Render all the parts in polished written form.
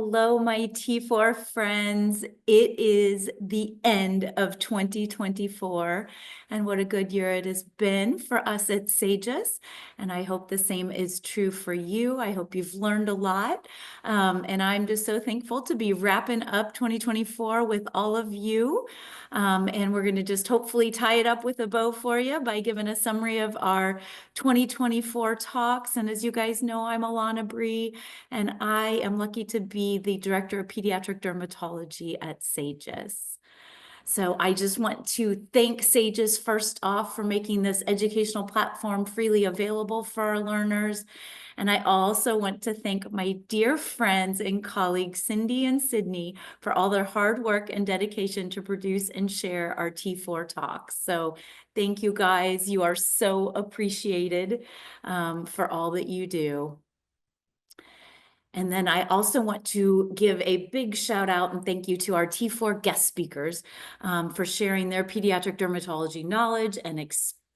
Hello, my T4 friends. It is the end of 2024, and what a good year it has been for us at Sages. And I hope the same is true for you. I hope you've learned a lot. And I'm just so thankful to be wrapping up 2024 with all of you. And we're going to just hopefully tie it up with a bow for you by giving a summary of our 2024 talks. And as you guys know, I'm Alanna Bree, and I am lucky to be the Director of Pediatric Dermatology at Sages. So I just want to thank Sages first off for making this educational platform freely available for our learners. And I also want to thank my dear friends and colleagues, Cindy and Sydney, for all their hard work and dedication to produce and share our T4 talks. So thank you guys. You are so appreciated for all that you do. And then I also want to give a big shout out and thank you to our T4 guest speakers for sharing their pediatric dermatology knowledge and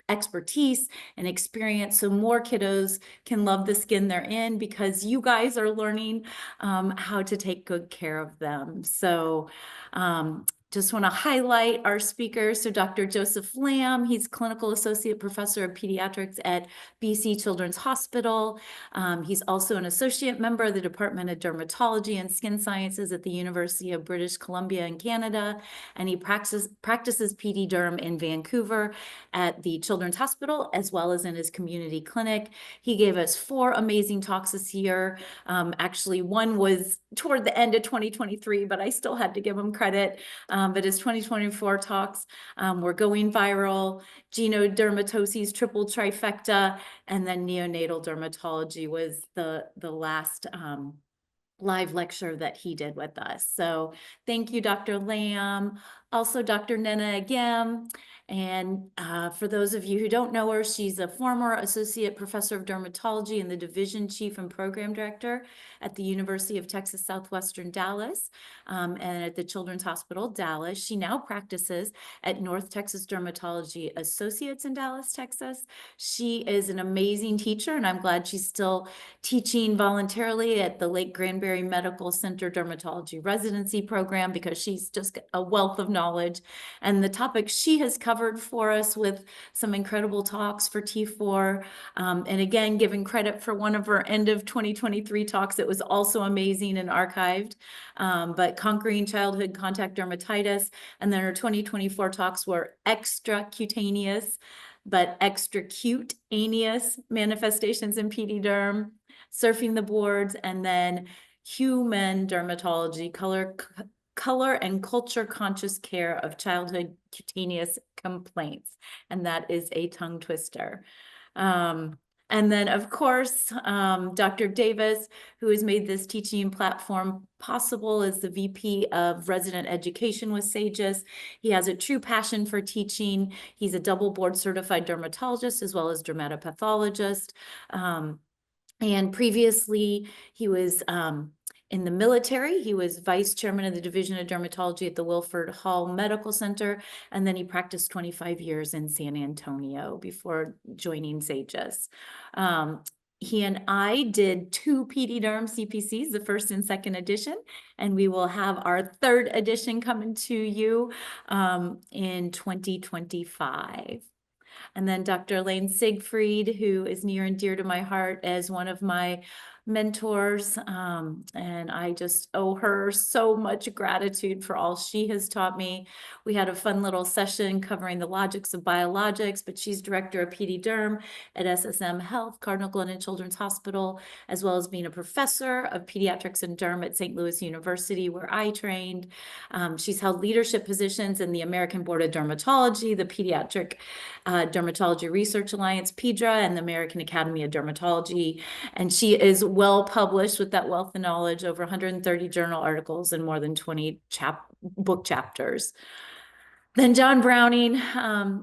expertise and experience so more kiddos can love the skin they're in, because you guys are learning how to take good care of them. So just want to highlight our speakers. So Dr. Joseph Lamb, he's Clinical Associate Professor of Pediatrics at BC Children's Hospital. He's also an associate member of the Department of Dermatology and Skin Sciences at the University of British Columbia in Canada, and he practices PD Derm in Vancouver at the Children's Hospital, as well as in his community clinic. He gave us 4 amazing talks this year. Actually, one was toward the end of 2023, but I still had to give him credit. But his 2024 talks were Going Viral, Genodermatosis, Triple Trifecta, and then Neonatal Dermatology was the last live lecture that he did with us. So thank you, Dr. Lamb. Also, Dr. Nena again. And for those of you who don't know her, she's a former associate professor of dermatology and the division chief and program director at the University of Texas Southwestern Dallas and at the Children's Hospital Dallas. She now practices at North Texas Dermatology Associates in Dallas, Texas. She is an amazing teacher, and I'm glad she's still teaching voluntarily at the Lake Granbury Medical Center Dermatology Residency Program, because she's just a wealth of knowledge. And the topics she has covered for us with some incredible talks for T4. And again, giving credit for one of her end of 2023 talks that was also amazing and archived, but Conquering Childhood Contact Dermatitis. And then her 2024 talks were extra-cutaneous, but extra-cutaneous manifestations in PD derm, surfing the boards, and then human dermatology, color and culture conscious care of childhood cutaneous complaints. And that is a tongue twister. And then, of course, Dr. Davis, who has made this teaching platform possible, is the VP of Resident Education with Sages. He has a true passion for teaching. He's a double board certified dermatologist as well as dermatopathologist. And previously, he was in the military. He was vice chairman of the Division of Dermatology at the Wilford Hall Medical Center, and then he practiced 25 years in San Antonio before joining Sages. He and I did 2 PD Derm CPCs, the first and second edition, and we will have our 3rd edition coming to you in 2025. And then Dr. Elaine Siegfried, who is near and dear to my heart as one of my mentors, and I just owe her so much gratitude for all she has taught me. We had a fun little session covering the logics of biologics, but she's director of PD Derm at SSM Health, Cardinal Glennon Children's Hospital, as well as being a professor of pediatrics and derm at St. Louis University, where I trained. She's held leadership positions in the American Board of Dermatology, the Pediatric Dermatology Research Alliance, PEDRA, and the American Academy of Dermatology. And she is well published with that wealth of knowledge, over 130 journal articles and more than 20 book chapters. Then John Browning,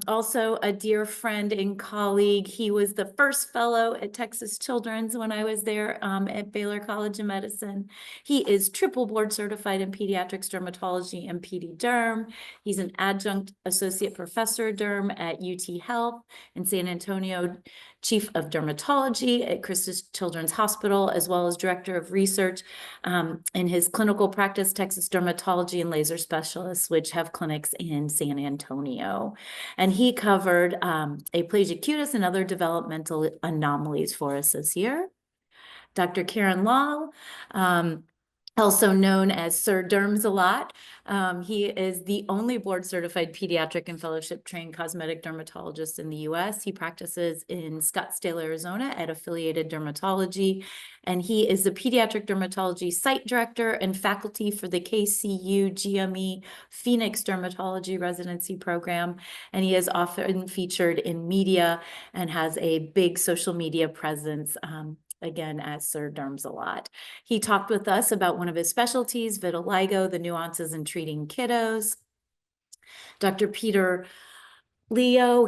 also a dear friend and colleague. He was the first fellow at Texas Children's when I was there at Baylor College of Medicine. He is triple board certified in pediatrics dermatology and PD derm. He's an adjunct associate professor of derm at UT Health in San Antonio. Chief of Dermatology at Christus Children's Hospital, as well as Director of Research in his clinical practice, Texas Dermatology and Laser Specialists, which have clinics in San Antonio. And he covered aplasia cutis and other developmental anomalies for us this year. Dr. Karen Law, also known as Sir Derms a lot. He is the only board-certified pediatric and fellowship-trained cosmetic dermatologist in the U.S. He practices in Scottsdale, Arizona at Affiliated Dermatology, and he is the Pediatric Dermatology Site Director and faculty for the KCU GME Phoenix Dermatology Residency Program, and he is often featured in media and has a big social media presence, again, as Sir Derms a lot. He talked with us about one of his specialties, vitiligo, the nuances in treating kiddos. Dr. Peter Leo,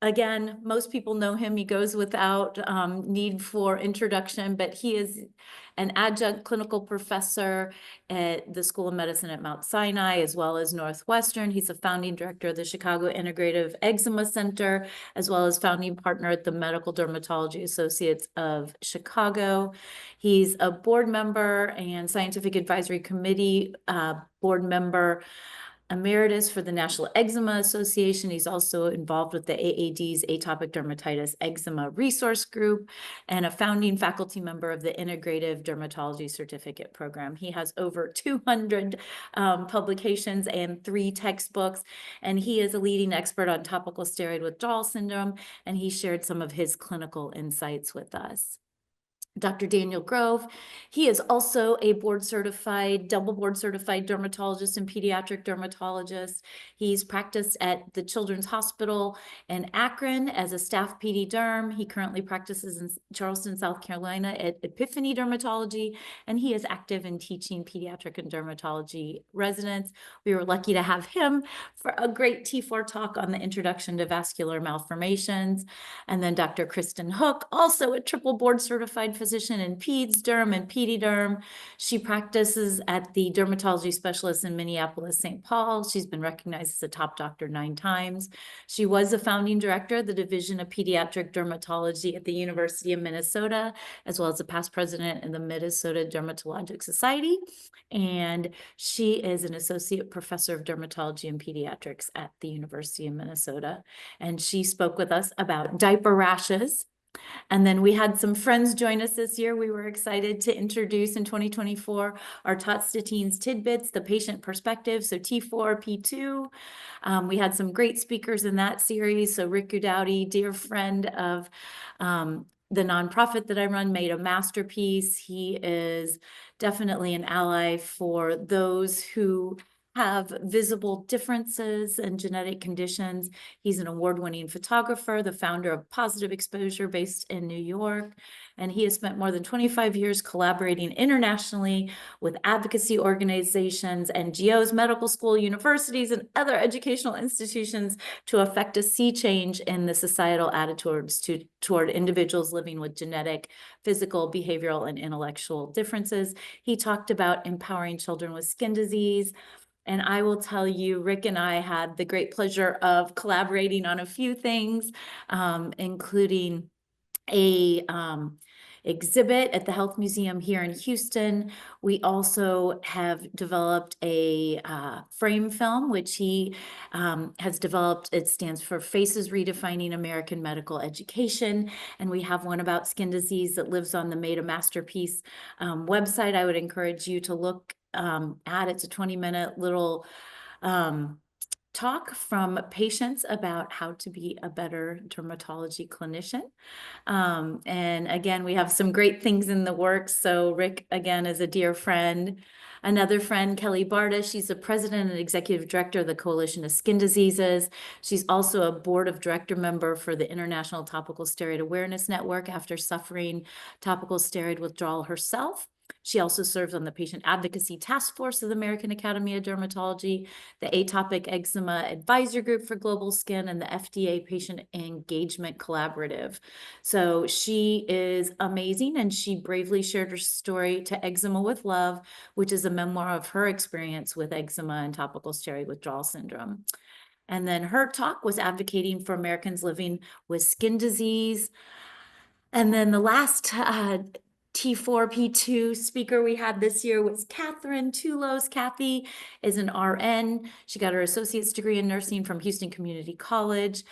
again, most people know him. He goes without need for introduction, but he is an adjunct clinical professor at the School of Medicine at Mount Sinai, as well as Northwestern. He's a founding director of the Chicago Integrative Eczema Center, as well as founding partner at the Medical Dermatology Associates of Chicago. He's a board member and scientific advisory committee board member emeritus for the National Eczema Association. He's also involved with the AAD's Atopic Dermatitis Eczema Resource Group and a founding faculty member of the Integrative Dermatology Certificate Program. He has over 200 publications and 3 textbooks, and he is a leading expert on topical steroid withdrawal syndrome, and he shared some of his clinical insights with us. Dr. Daniel Grove, he is also a double board certified dermatologist and pediatric dermatologist. He's practiced at the Children's Hospital in Akron as a staff PD derm. He currently practices in Charleston, South Carolina at Epiphany Dermatology, and he is active in teaching pediatric and dermatology residents. We were lucky to have him for a great T4 talk on the introduction to vascular malformations. And then Dr. Kristen Hook, also a triple board certified physician in peds derm and pedi derm. She practices at the dermatology specialist in Minneapolis, St. Paul. She's been recognized as a top doctor 9 times. She was the founding director of the Division of Pediatric Dermatology at the University of Minnesota, as well as a past president in the Minnesota Dermatologic Society. And she is an associate professor of dermatology and pediatrics at the University of Minnesota. And she spoke with us about diaper rashes. And then we had some friends join us this year. We were excited to introduce in 2024 our Tots to Teens Tidbits, the patient perspective, so T4, P2. We had some great speakers in that series. So Rick Udowdy, dear friend of the nonprofit that I run, made a masterpiece. He is definitely an ally for those who have visible differences and genetic conditions. He's an award-winning photographer, the founder of Positive Exposure based in New York, and he has spent more than 25 years collaborating internationally with advocacy organizations, NGOs, medical school, universities, and other educational institutions to affect a sea change in the societal attitudes toward individuals living with genetic, physical, behavioral, and intellectual differences. He talked about empowering children with skin disease. And I will tell you, Rick and I had the great pleasure of collaborating on a few things, including a exhibit at the Health Museum here in Houston. We also have developed a frame film, which he has developed. It stands for Faces Redefining American Medical Education. And we have one about skin disease that lives on the Made a Masterpiece website. I would encourage you to look at. It's a 20-minute little talk from patients about how to be a better dermatology clinician. And again, we have some great things in the works. So Rick, again, is a dear friend. Another friend, Kelly Barta, she's the president and executive director of the Coalition of Skin Diseases. She's also a board of director member for the International Topical Steroid Awareness Network after suffering topical steroid withdrawal herself. She also serves on the Patient Advocacy Task Force of the American Academy of Dermatology, the Atopic Eczema Advisor Group for Global Skin, and the FDA Patient Engagement Collaborative. So she is amazing, and she bravely shared her story to Eczema with Love, which is a memoir of her experience with eczema and topical steroid withdrawal syndrome. And then her talk was advocating for Americans living with skin disease. And then the last T4, P2 speaker we had this year was Catherine Tulos. Kathy is an RN. She got her associate's degree in nursing from Houston Community College.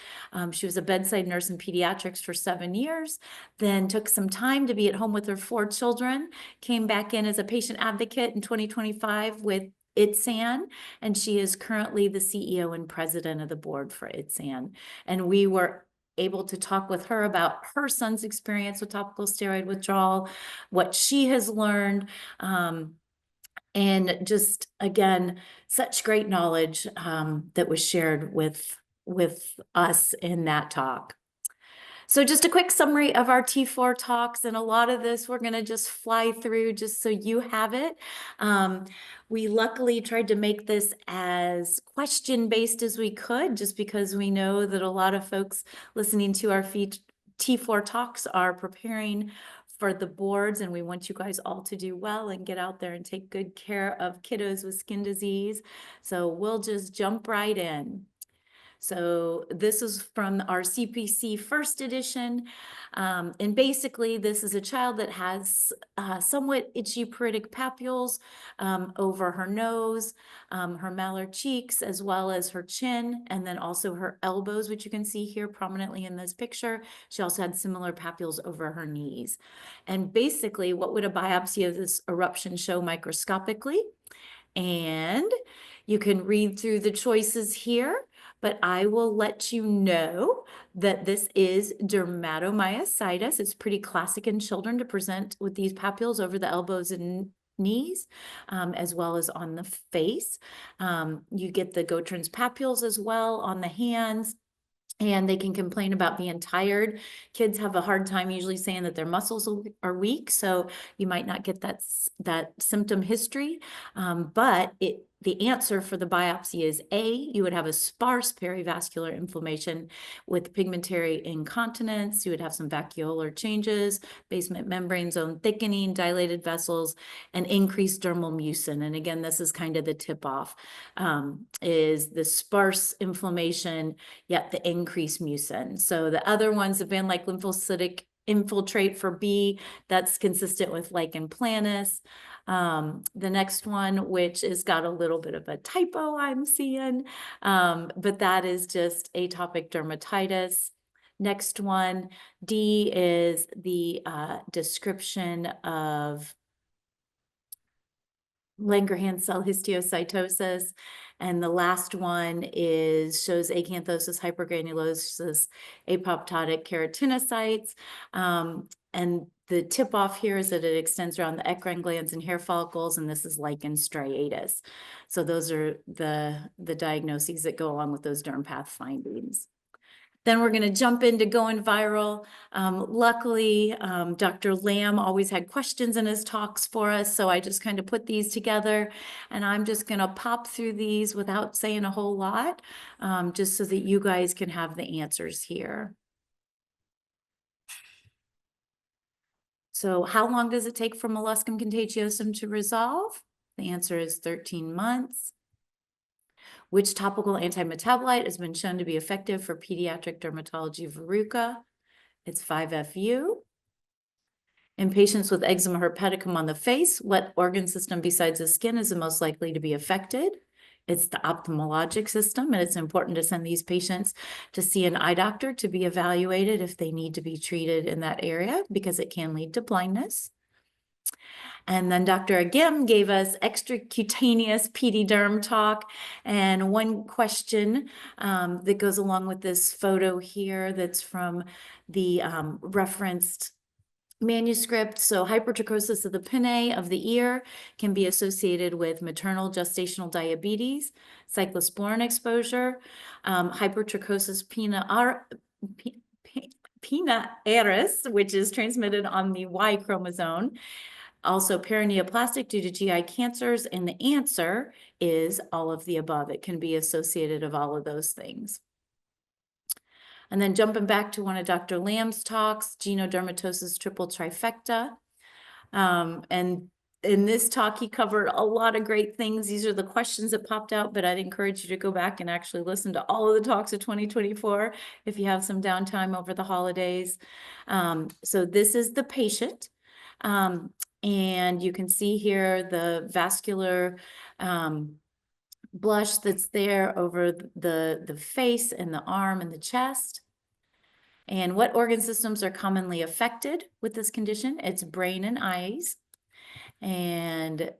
She was a bedside nurse in pediatrics for 7 years, then took some time to be at home with her 4 children, came back in as a patient advocate in 2025 with ITSAN, and she is currently the CEO and president of the board for ITSAN. And we were able to talk with her about her son's experience with topical steroid withdrawal, what she has learned, and just, again, such great knowledge that was shared with us in that talk. So just a quick summary of our T4 talks, and a lot of this we're going to just fly through just so you have it. We luckily tried to make this as question-based as we could, just because we know that a lot of folks listening to our T4 talks are preparing for the boards, and we want you guys all to do well and get out there and take good care of kiddos with skin disease. So we'll just jump right in. So this is from our CPC first edition. And basically this is a child that has somewhat itchy pruritic papules over her nose, her malar cheeks, as well as her chin, and then also her elbows, which you can see here prominently in this picture. She also had similar papules over her knees. And basically, what would a biopsy of this eruption show microscopically? And you can read through the choices here, but I will let you know that this is dermatomyositis. It's pretty classic in children to present with these papules over the elbows and knees, as well as on the face. You get the Gotrin's papules as well on the hands. And they can complain about being tired. Kids have a hard time usually saying that their muscles are weak, so you might not get that symptom history. But the answer for the biopsy is A, you would have a sparse perivascular inflammation with pigmentary incontinence. You would have some vacuolar changes, basement membrane zone thickening, dilated vessels, and increased dermal mucin. And again, this is kind of the tip-off, is the sparse inflammation, yet the increased mucin. So the other ones have been like lymphocytic infiltrate for B, that's consistent with lichen planus. The next one, which has got a little bit of a typo I'm seeing, but that is just atopic dermatitis. Next one, D, is the description of Langerhans cell histiocytosis. And the last one shows acanthosis, hypergranulosis, apoptotic keratinocytes. And the tip off here is that it extends around the eccrine glands and hair follicles, and this is lichen striatus. So those are the diagnoses that go along with those derm path findings. Then we're going to jump into going viral. Luckily, Dr. Lamb always had questions in his talks for us, so I just kind of put these together, and I'm just going to pop through these without saying a whole lot, just so that you guys can have the answers here. So how long does it take for molluscum contagiosum to resolve? The answer is 13 months. Which topical antimetabolite has been shown to be effective for pediatric dermatology verruca? It's 5-FU. In patients with eczema herpeticum on the face, what organ system besides the skin is the most likely to be affected? It's the ophthalmologic system, and it's important to send these patients to see an eye doctor to be evaluated if they need to be treated in that area, because it can lead to blindness. And then Dr. Agim gave us extra-cutaneous pediderm talk. And one question that goes along with this photo here that's from the referenced manuscript. So hypertrichosis of the pinnae of the ear can be associated with maternal gestational diabetes, cyclosporin exposure, hypertrichosis pinaris, which is transmitted on the Y chromosome. Also paraneoplastic due to GI cancers, and the answer is all of the above. It can be associated of all of those things. And then jumping back to one of Dr. Lamb's talks, genodermatosis triple trifecta. And in this talk, he covered a lot of great things. These are the questions that popped out, but I'd encourage you to go back and actually listen to all of the talks of 2024 if you have some downtime over the holidays. So this is the patient. And you can see here the vascular blush that's there over the face and the arm and the chest. And what organ systems are commonly affected with this condition? It's brain and eyes. And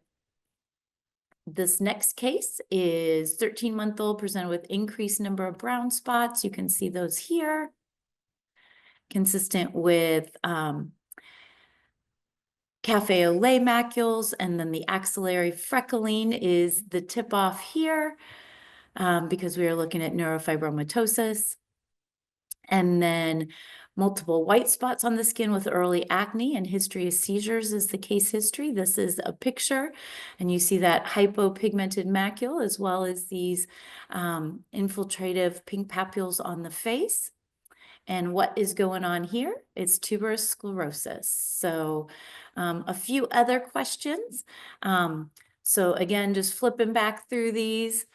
this next case is 13-month-old presented with increased number of brown spots. You can see those here, consistent with cafe au lait macules, and then the axillary freckling is the tip off here because we are looking at neurofibromatosis. And then multiple white spots on the skin with early acne and history of seizures is the case history. This is a picture, and you see that hypopigmented macule as well as these infiltrative pink papules on the face. And what is going on here is tuberous sclerosis. So a few other questions. So again, just flipping back through these.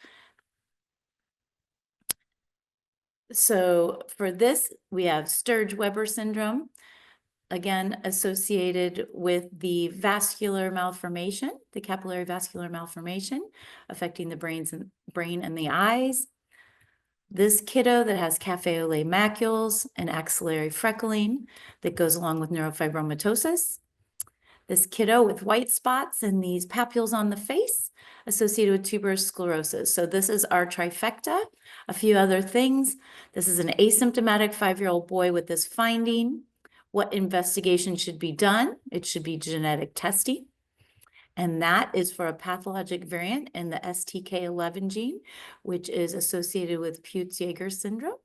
So for this, we have Sturge-Weber syndrome, again, associated with the vascular malformation, the capillary vascular malformation, affecting the brain and the eyes. This kiddo that has cafe au lait macules and axillary freckling that goes along with neurofibromatosis. This kiddo with white spots and these papules on the face associated with tuberous sclerosis. So this is our trifecta. A few other things. This is an asymptomatic 5-year-old boy with this finding. What investigation should be done? It should be genetic testing. And that is for a pathologic variant in the STK11 gene, which is associated with Peutz-Jeghers syndrome.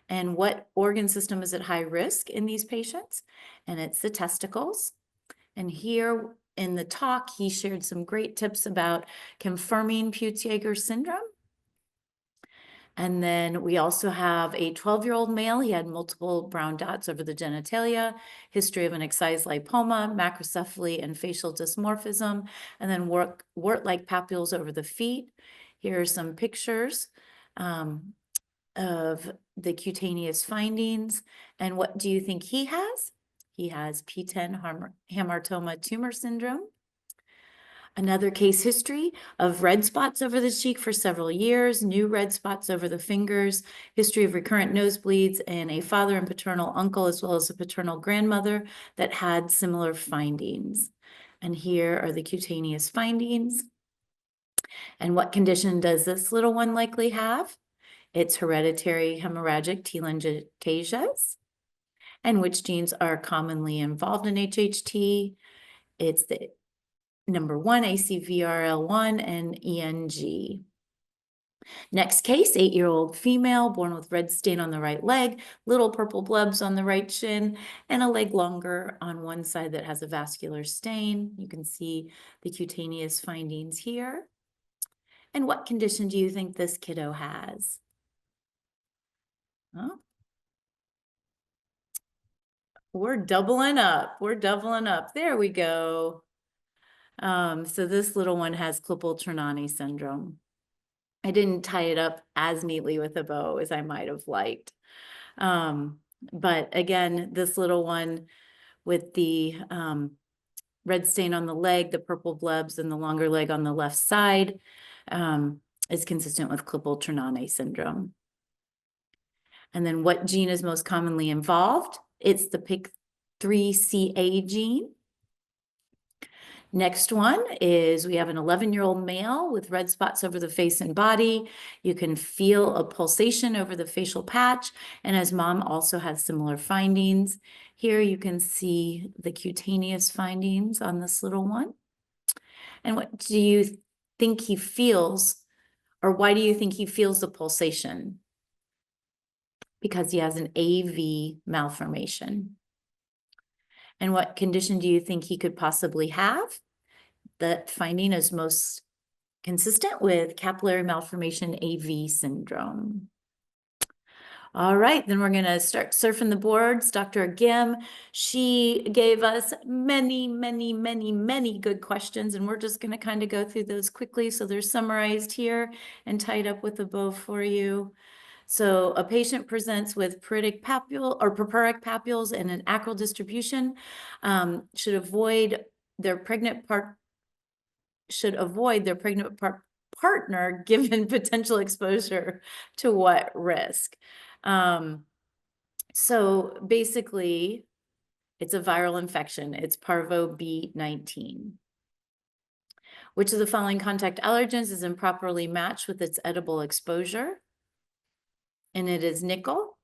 And what organ system is at high risk in these patients? And it's the testicles. And here in the talk, he shared some great tips about confirming Peutz-Jeghers syndrome. And then we also have a 12-year-old male. He had multiple brown dots over the genitalia, history of an excised lipoma, macrocephaly, and facial dysmorphism, and then wart-like papules over the feet. Here are some pictures of the cutaneous findings. And what do you think he has? He has P10 hamartoma tumor syndrome. Another case history of red spots over the cheek for several years, new red spots over the fingers, history of recurrent nosebleeds, and a father and paternal uncle as well as a paternal grandmother that had similar findings. And here are the cutaneous findings. And what condition does this little one likely have? It's hereditary hemorrhagic telangiectasias. And which genes are commonly involved in HHT? It's the number 1, ACVRL1 and ENG. Next case, 8-year-old female born with red stain on the right leg, little purple blebs on the right shin, and a leg longer on one side that has a vascular stain. You can see the cutaneous findings here. And what condition do you think this kiddo has? Oh. We're doubling up. We're doubling up. There we go. So this little one has Klippel-Trenaunay syndrome. I didn't tie it up as neatly with a bow as I might have liked. But again, this little one with the red stain on the leg, the purple blebs, and the longer leg on the left side is consistent with Klippel-Trenaunay syndrome. And then what gene is most commonly involved? It's the PIK3CA gene. Next one is we have an 11-year-old male with red spots over the face and body. You can feel a pulsation over the facial patch, and his mom also has similar findings. Here you can see the cutaneous findings on this little one. And what do you think he feels, or why do you think he feels the pulsation? Because he has an AV malformation. And what condition do you think he could possibly have? That finding is most consistent with capillary malformation AV syndrome. All right, then we're gonna start surfing the boards. Dr. Gim, she gave us many, many, many, many good questions, and we're just gonna kind of go through those quickly. So they're summarized here and tied up with a bow for you. So a patient presents with pruritic papule or purpuric papules and an acral distribution, should avoid their pregnant partner given potential exposure to what risk? So basically, it's a viral infection. It's parvo B19. Which of the following contact allergens is improperly matched with its edible exposure? And it is nickel.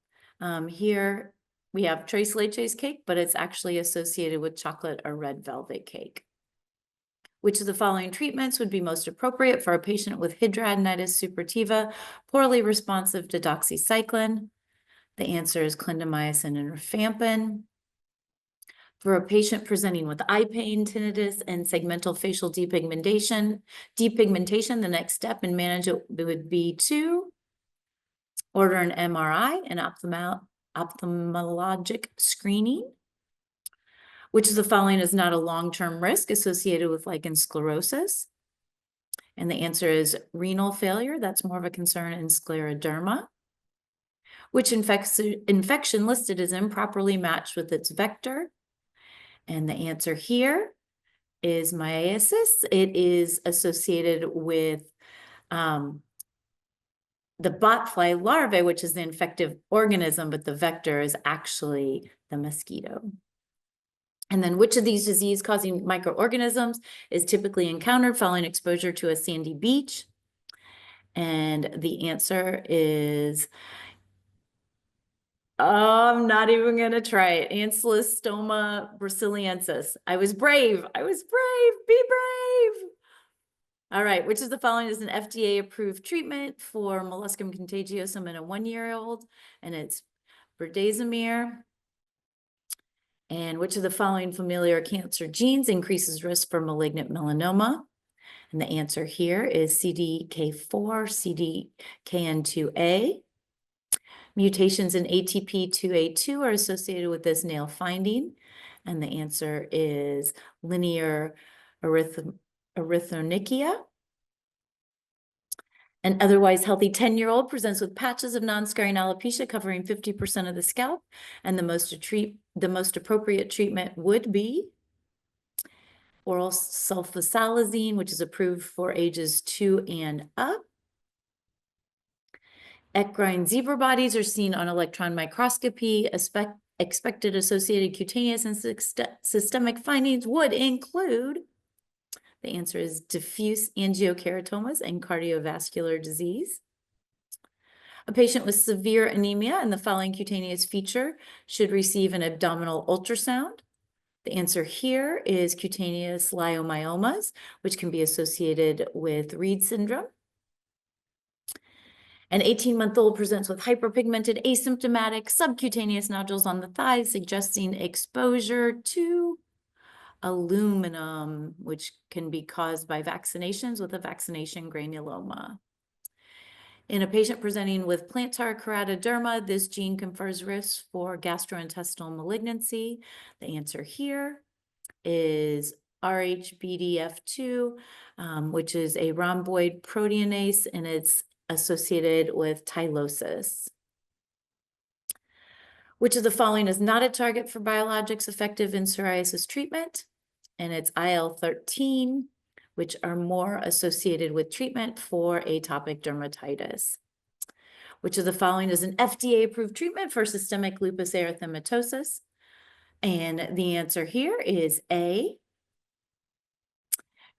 Here we have tres leches cake, but it's actually associated with chocolate or red velvet cake. Which of the following treatments would be most appropriate for a patient with hidradenitis suppurativa, poorly responsive to doxycycline? The answer is clindamycin and rifampin. For a patient presenting with eye pain, tinnitus, and segmental facial depigmentation, the next step in management would be to order an MRI and ophthalmologic screening. Which of the following is not a long-term risk associated with lichen sclerosis? And the answer is renal failure. That's more of a concern in scleroderma. Which infection listed is improperly matched with its vector? And the answer here is myiasis. It is associated with the botfly larvae, which is the infective organism, but the vector is actually the mosquito. And then which of these disease-causing microorganisms is typically encountered following exposure to a sandy beach? And the answer is, I'm not even going to try it. Ancylostoma brasiliensis. I was brave. Be brave. All right, which of the following is an FDA-approved treatment for molluscum contagiosum in a 1-year-old? And it's berdazimer. And which of the following familial cancer genes increases risk for malignant melanoma? And the answer here is CDK4, CDKN2A. Mutations in ATP2A2 are associated with this nail finding. And the answer is linear erythronychia. An otherwise healthy 10-year-old presents with patches of non-scarring alopecia covering 50% of the scalp, and the most appropriate treatment would be oral sulfasalazine, which is approved for ages 2 and up. Equine zebra bodies are seen on electron microscopy. Expected associated cutaneous and systemic findings would include, the answer is diffuse angiokeratomas and cardiovascular disease. A patient with severe anemia and the following cutaneous feature should receive an abdominal ultrasound. The answer here is cutaneous leiomyomas, which can be associated with Reed syndrome. An 18-month-old presents with hyperpigmented asymptomatic subcutaneous nodules on the thighs, suggesting exposure to aluminum, which can be caused by vaccinations with a vaccination granuloma. In a patient presenting with plantar keratoderma, this gene confers risk for gastrointestinal malignancy. The answer here is RHBDF2, which is a rhomboid proteinase, and it's associated with tylosis. Which of the following is not a target for biologics effective in psoriasis treatment? And it's IL-13, which are more associated with treatment for atopic dermatitis. Which of the following is an FDA-approved treatment for systemic lupus erythematosus? And the answer here is A.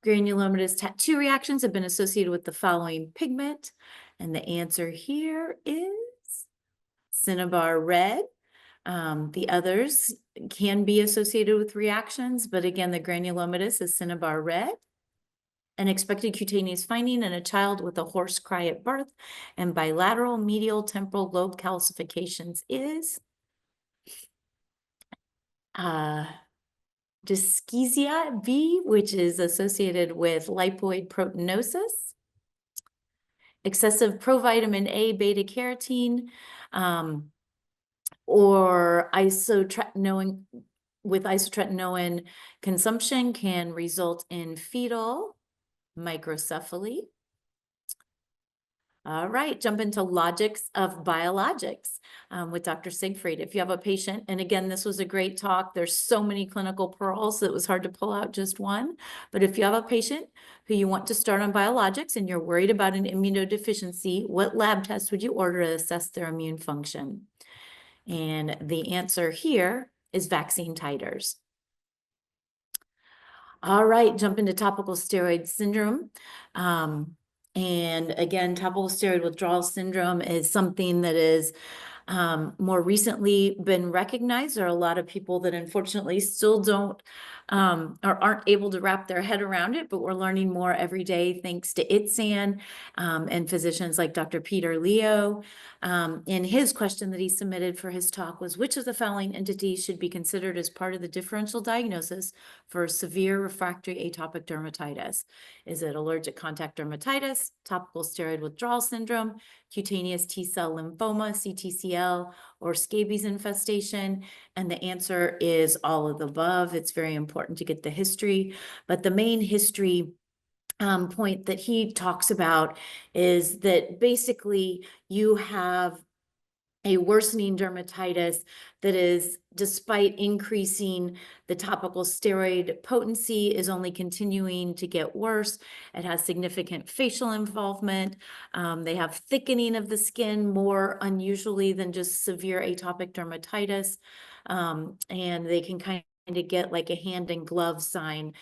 Granulomatous tattoo reactions have been associated with the following pigment. And the answer here is cinnabar red. The others can be associated with reactions, but again, the granulomatous is cinnabar red. An expected cutaneous finding in a child with a hoarse cry at birth and bilateral medial temporal lobe calcifications is dyschezia B, which is associated with lipoid proteinosis. excessive provitamin A beta carotene, or isotretinoin with isotretinoin consumption can result in fetal microcephaly. All right, jump into logics of biologics with Dr. Siegfried. If you have a patient, and again, this was a great talk. There's so many clinical pearls that it was hard to pull out just one. But if you have a patient who you want to start on biologics and you're worried about an immunodeficiency, what lab test would you order to assess their immune function? And the answer here is vaccine titers. All right, jump into topical steroid syndrome. And again, topical steroid withdrawal syndrome is something that is more recently been recognized. There are a lot of people that unfortunately still don't or aren't able to wrap their head around it, but we're learning more every day thanks to ITSAN and physicians like Dr. Peter Leo. And his question that he submitted for his talk was, which of the following entities should be considered as part of the differential diagnosis for severe refractory atopic dermatitis? Is it allergic contact dermatitis, topical steroid withdrawal syndrome, cutaneous T-cell lymphoma, CTCL, or scabies infestation? And the answer is all of the above. It's very important to get the history, but the main history point that he talks about is that basically you have a worsening dermatitis that is, despite increasing the topical steroid potency, is only continuing to get worse. It has significant facial involvement. They have thickening of the skin more unusually than just severe atopic dermatitis. And they can kind of get like a hand and glove sign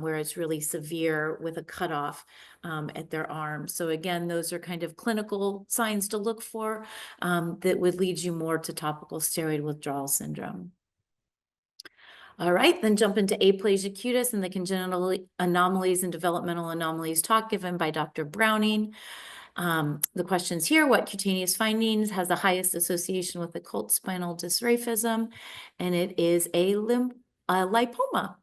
where it's really severe with a cutoff at their arm. So again, those are kind of clinical signs to look for that would lead you more to topical steroid withdrawal syndrome. All right, then jump into aplasia cutis and the congenital anomalies and developmental anomalies talk given by Dr. Browning. The questions here: what cutaneous findings has the highest association with occult spinal dysraphism? And it is a lipoma.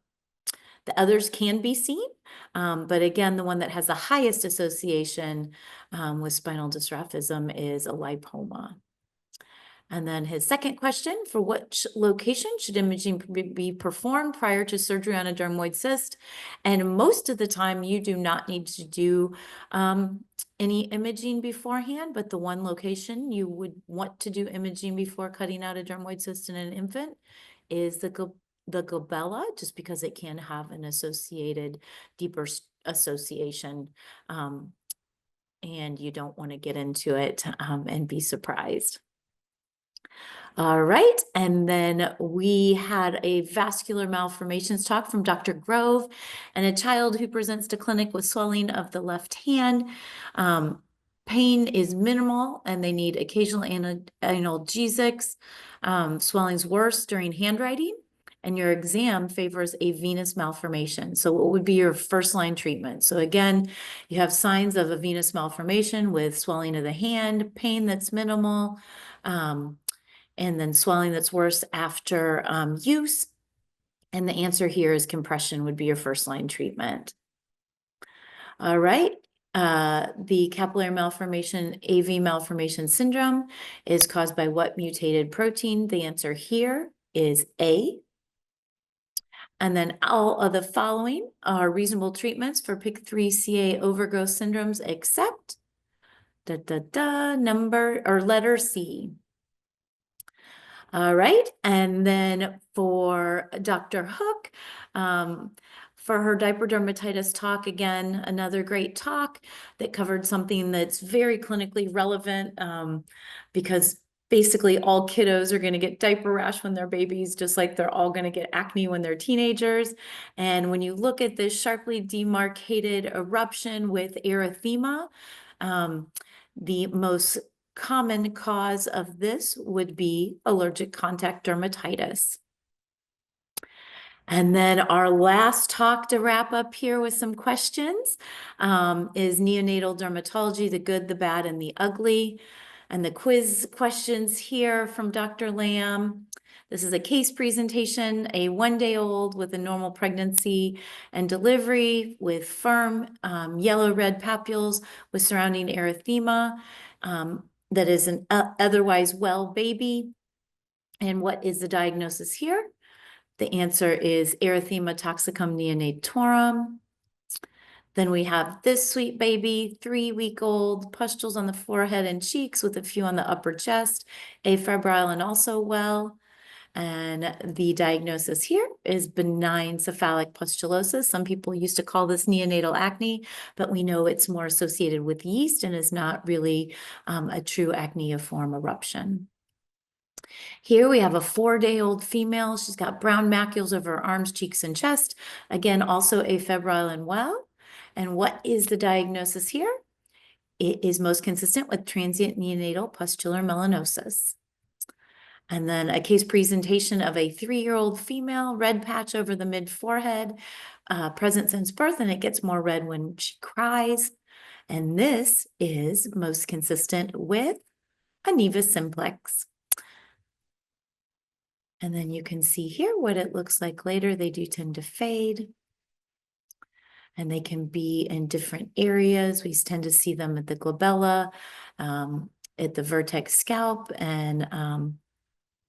The others can be seen, but again, the one that has the highest association with spinal dysraphism is a lipoma. And then his second question: for which location should imaging be performed prior to surgery on a dermoid cyst? And most of the time, you do not need to do any imaging beforehand, but the one location you would want to do imaging before cutting out a dermoid cyst in an infant is the glabella, just because it can have an associated deeper association. And you don't want to get into it and be surprised. All right, and then we had a vascular malformations talk from Dr. Grove and a child who presents to clinic with swelling of the left hand. Pain is minimal and they need occasional analgesics. Swelling's worse during handwriting, and your exam favors a venous malformation. So what would be your first line treatment? So again, you have signs of a venous malformation with swelling of the hand, pain that's minimal, and then swelling that's worse after use. And the answer here is compression would be your first line treatment. All right. The capillary malformation, AV malformation syndrome, is caused by what mutated protein? The answer here is A. And then all of the following are reasonable treatments for PIK3CA overgrowth syndromes except number or letter C. All right, and then for Dr. Hook, for her diaper dermatitis talk, again, another great talk that covered something that's very clinically relevant because basically all kiddos are going to get diaper rash when they're babies, just like they're all going to get acne when they're teenagers. And when you look at this sharply demarcated eruption with erythema, the most common cause of this would be allergic contact dermatitis. And then our last talk to wrap up here with some questions is neonatal dermatology, the good, the bad, and the ugly. And the quiz questions here from Dr. Lamb. This is a case presentation, a 1-day-old with a normal pregnancy and delivery with firm yellow-red papules with surrounding erythema that is an otherwise well baby. And what is the diagnosis here? The answer is erythema toxicum neonatorum. Then we have this sweet baby, 3-week-old, pustules on the forehead and cheeks with a few on the upper chest, afebrile and also well. And the diagnosis here is benign cephalic pustulosis. Some people used to call this neonatal acne, but we know it's more associated with yeast and is not really a true acneiform eruption. Here we have a 4-day-old female. She's got brown macules over her arms, cheeks, and chest. Again, also afebrile and well. And what is the diagnosis here? It is most consistent with transient neonatal pustular melanosis. And then a case presentation of a 3-year-old female, red patch over the mid-forehead, present since birth, and it gets more red when she cries. And this is most consistent with a nevus simplex. And then you can see here what it looks like later. They do tend to fade. And they can be in different areas. We tend to see them at the glabella, at the vertex scalp, and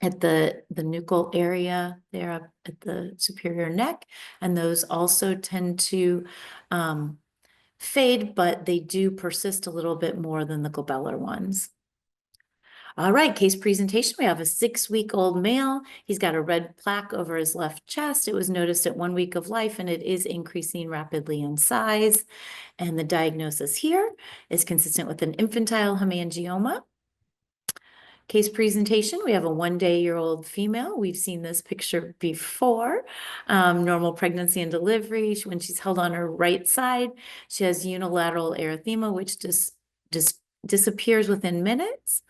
at the nuchal area there up at the superior neck. And those also tend to fade, but they do persist a little bit more than the glabellar ones. All right, case presentation. We have a 6-week-old male. He's got a red plaque over his left chest. It was noticed at 1 week of life, and it is increasing rapidly in size. And the diagnosis here is consistent with an infantile hemangioma. Case presentation, we have a 1-day-old female. We've seen this picture before. Normal pregnancy and delivery. When she's held on her right side, she has unilateral erythema, which just disappears within minutes.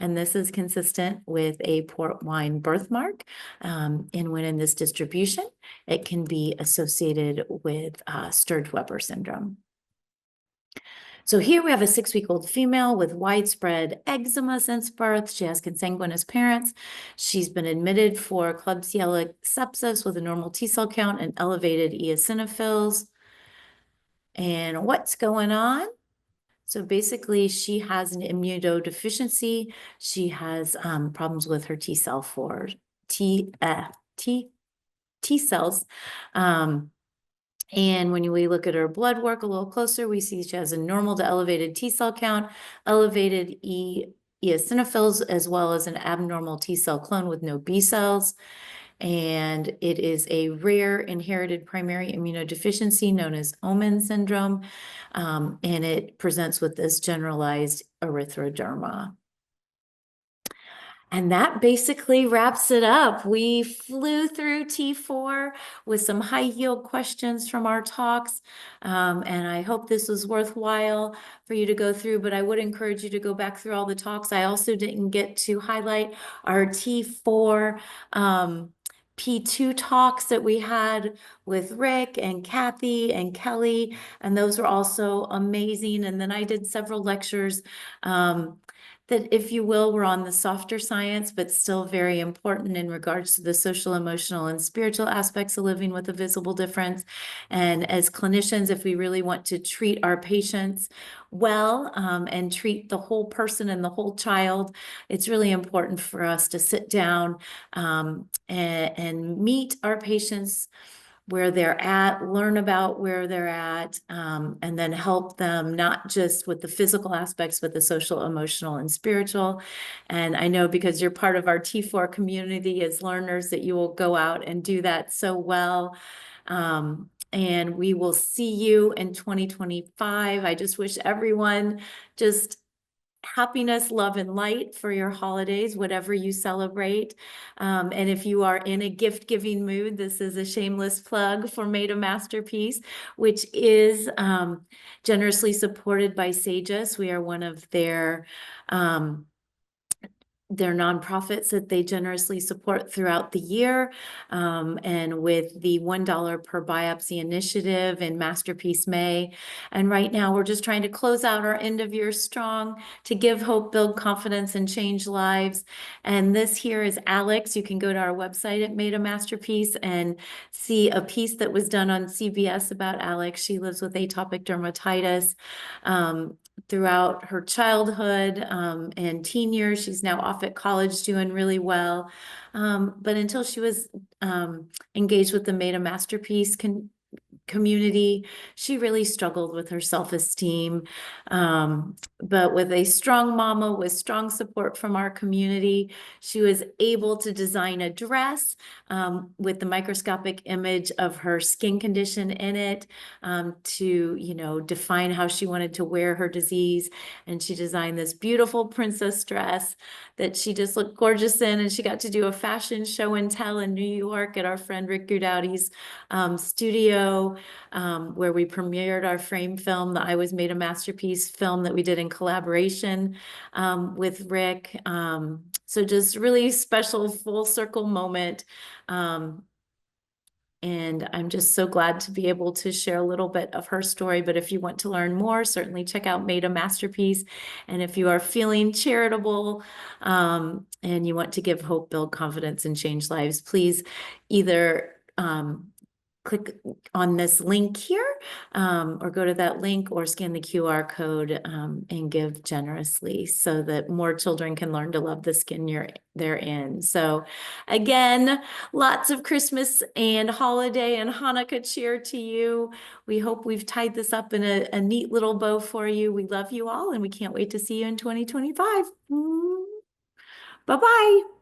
And this is consistent with a port wine birthmark. And when in this distribution, it can be associated with Sturge-Weber syndrome. So here we have a 6-week-old female with widespread eczema since birth. She has consanguineous parents. She's been admitted for Klebsiella sepsis with a normal T cell count and elevated eosinophils. And what's going on? So basically, she has an immunodeficiency. She has problems with her T cell for T cells. And when we look at her blood work a little closer, we see she has a normal to elevated T cell count, elevated eosinophils, as well as an abnormal T cell clone with no B cells. And it is a rare inherited primary immunodeficiency known as Omen syndrome. And it presents with this generalized erythroderma. And that basically wraps it up. We flew through T4 with some high yield questions from our talks. And I hope this was worthwhile for you to go through, but I would encourage you to go back through all the talks. I also didn't get to highlight our T4 P2 talks that we had with Rick and Kathy and Kelly, and those were also amazing. And then I did several lectures that, if you will, were on the softer science, but still very important in regards to the social, emotional, and spiritual aspects of living with a visible difference. And as clinicians, if we really want to treat our patients well and treat the whole person and the whole child, it's really important for us to sit down and meet our patients where they're at, learn about where they're at, and then help them not just with the physical aspects, but the social, emotional, and spiritual. And I know because you're part of our T4 community as learners that you will go out and do that so well. And we will see you in 2025. I just wish everyone just happiness, love, and light for your holidays, whatever you celebrate. And if you are in a gift-giving mood, this is a shameless plug for Made a Masterpiece, which is generously supported by Sages. We are one of their their nonprofits that they generously support throughout the year. And with the $1 per biopsy initiative in Masterpiece May. And right now we're just trying to close out our end of year strong to give hope, build confidence, and change lives. And this here is Alex. You can go to our website at Made a Masterpiece and see a piece that was done on CBS about Alex. She lives with atopic dermatitis. Throughout her childhood and teen years. She's now off at college doing really well. But until she was engaged with the Made a Masterpiece community, she really struggled with her self-esteem. But with a strong mama, with strong support from our community, she was able to design a dress with the microscopic image of her skin condition in it to, define how she wanted to wear her disease. And she designed this beautiful princess dress that she just looked gorgeous in. And she got to do a fashion show and tell in New York at our friend Rick Gudaudi's studio, where we premiered our frame film, the I Was Made a Masterpiece film that we did in collaboration with Rick. So just really special full circle moment. And I'm just so glad to be able to share a little bit of her story. But if you want to learn more, certainly check out Made a Masterpiece. And if you are feeling charitable and you want to give hope, build confidence, and change lives, please either click on this link here or go to that link or scan the QR code and give generously so that more children can learn to love the skin they're in. So again, lots of Christmas and holiday and Hanukkah cheer to you. We hope we've tied this up in a neat little bow for you. We love you all and we can't wait to see you in 2025. Bye-bye.